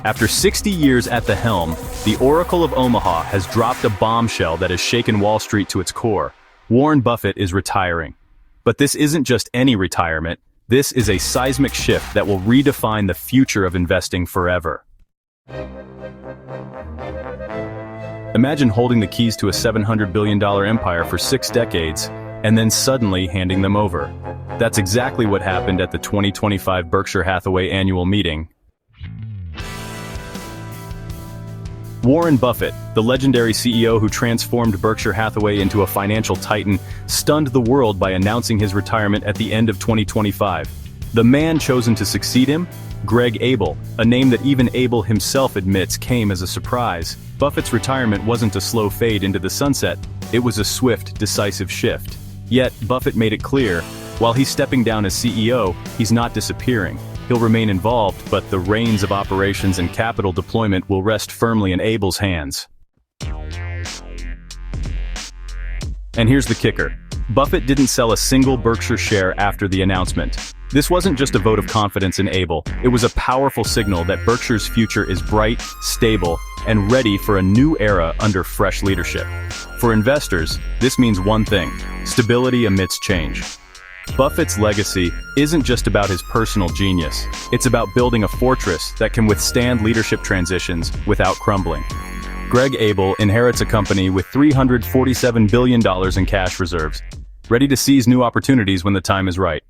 After 60 years at the helm, the Oracle of Omaha has dropped a bombshell that has shaken Wall Street to its core. Warren Buffett is retiring. But this isn't just any retirement. This is a seismic shift that will redefine the future of investing forever. Imagine holding the keys to a $700 billion empire for 6 decades, and then suddenly handing them over. That's exactly what happened at the 2025 Berkshire Hathaway annual meeting. Warren Buffett, the legendary CEO who transformed Berkshire Hathaway into a financial titan, stunned the world by announcing his retirement at the end of 2025. The man chosen to succeed him? Greg Abel, a name that even Abel himself admits came as a surprise. Buffett's retirement wasn't a slow fade into the sunset, it was a swift, decisive shift. Yet, Buffett made it clear, while he's stepping down as CEO, he's not disappearing. He'll remain involved, but the reins of operations and capital deployment will rest firmly in Abel's hands. And here's the kicker. Buffett didn't sell a single Berkshire share after the announcement. This wasn't just a vote of confidence in Abel, it was a powerful signal that Berkshire's future is bright, stable, and ready for a new era under fresh leadership. For investors, this means one thing: stability amidst change. Buffett's legacy isn't just about his personal genius, it's about building a fortress that can withstand leadership transitions without crumbling. Greg Abel inherits a company with $347 billion in cash reserves, ready to seize new opportunities when the time is right.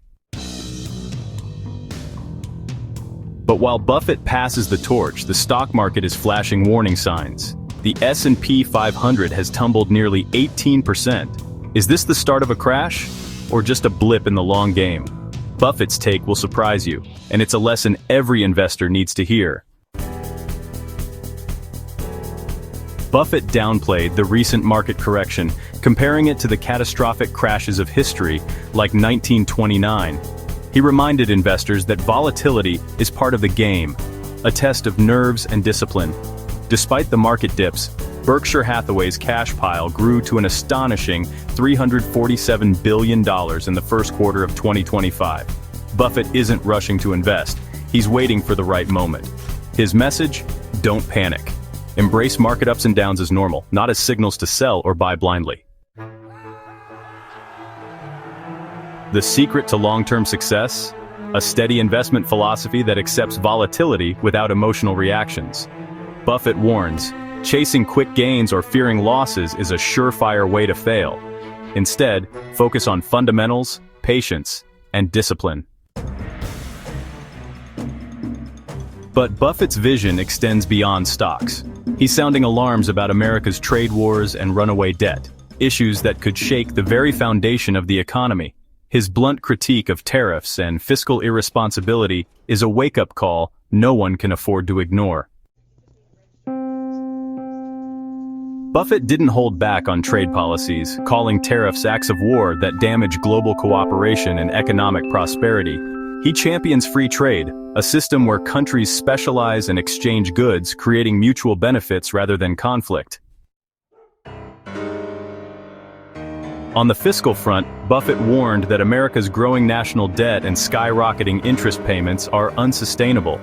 But while Buffett passes the torch, the stock market is flashing warning signs. The S&P 500 has tumbled nearly 18%. Is this the start of a crash? Or just a blip in the long game? Buffett's take will surprise you, and it's a lesson every investor needs to hear. Buffett downplayed the recent market correction, comparing it to the catastrophic crashes of history, like 1929. He reminded investors that volatility is part of the game, a test of nerves and discipline. Despite the market dips, Berkshire Hathaway's cash pile grew to an astonishing $347 billion in the first quarter of 2025. Buffett isn't rushing to invest, he's waiting for the right moment. His message? Don't panic. Embrace market ups and downs as normal, not as signals to sell or buy blindly. The secret to long-term success? A steady investment philosophy that accepts volatility without emotional reactions. Buffett warns, chasing quick gains or fearing losses is a surefire way to fail. Instead, focus on fundamentals, patience, and discipline. But Buffett's vision extends beyond stocks. He's sounding alarms about America's trade wars and runaway debt, issues that could shake the very foundation of the economy. His blunt critique of tariffs and fiscal irresponsibility is a wake-up call no one can afford to ignore. Buffett didn't hold back on trade policies, calling tariffs acts of war that damage global cooperation and economic prosperity. He champions free trade, a system where countries specialize and exchange goods, creating mutual benefits rather than conflict. On the fiscal front, Buffett warned that America's growing national debt and skyrocketing interest payments are unsustainable.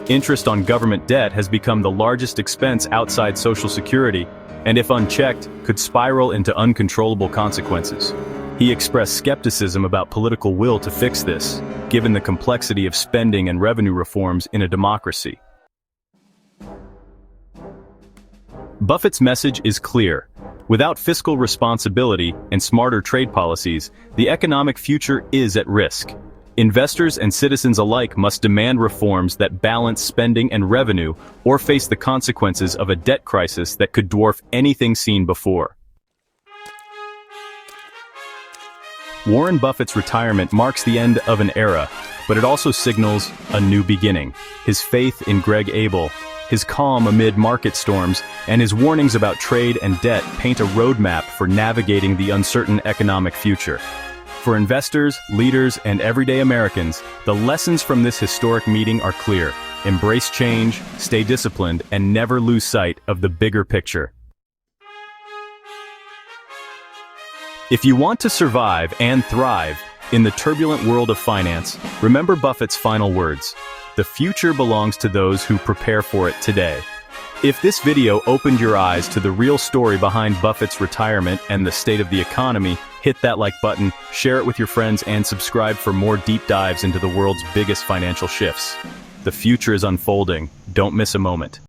Interest on government debt has become the largest expense outside Social Security, and if unchecked, could spiral into uncontrollable consequences. He expressed skepticism about political will to fix this, given the complexity of spending and revenue reforms in a democracy. Buffett's message is clear. Without fiscal responsibility and smarter trade policies, the economic future is at risk. Investors and citizens alike must demand reforms that balance spending and revenue, or face the consequences of a debt crisis that could dwarf anything seen before. Warren Buffett's retirement marks the end of an era, but it also signals a new beginning. His faith in Greg Abel, his calm amid market storms, and his warnings about trade and debt paint a roadmap for navigating the uncertain economic future. For investors, leaders, and everyday Americans, the lessons from this historic meeting are clear. Embrace change, stay disciplined, and never lose sight of the bigger picture. If you want to survive and thrive in the turbulent world of finance, remember Buffett's final words. The future belongs to those who prepare for it today. If this video opened your eyes to the real story behind Buffett's retirement and the state of the economy, hit that like button, share it with your friends, and subscribe for more deep dives into the world's biggest financial shifts. The future is unfolding. Don't miss a moment.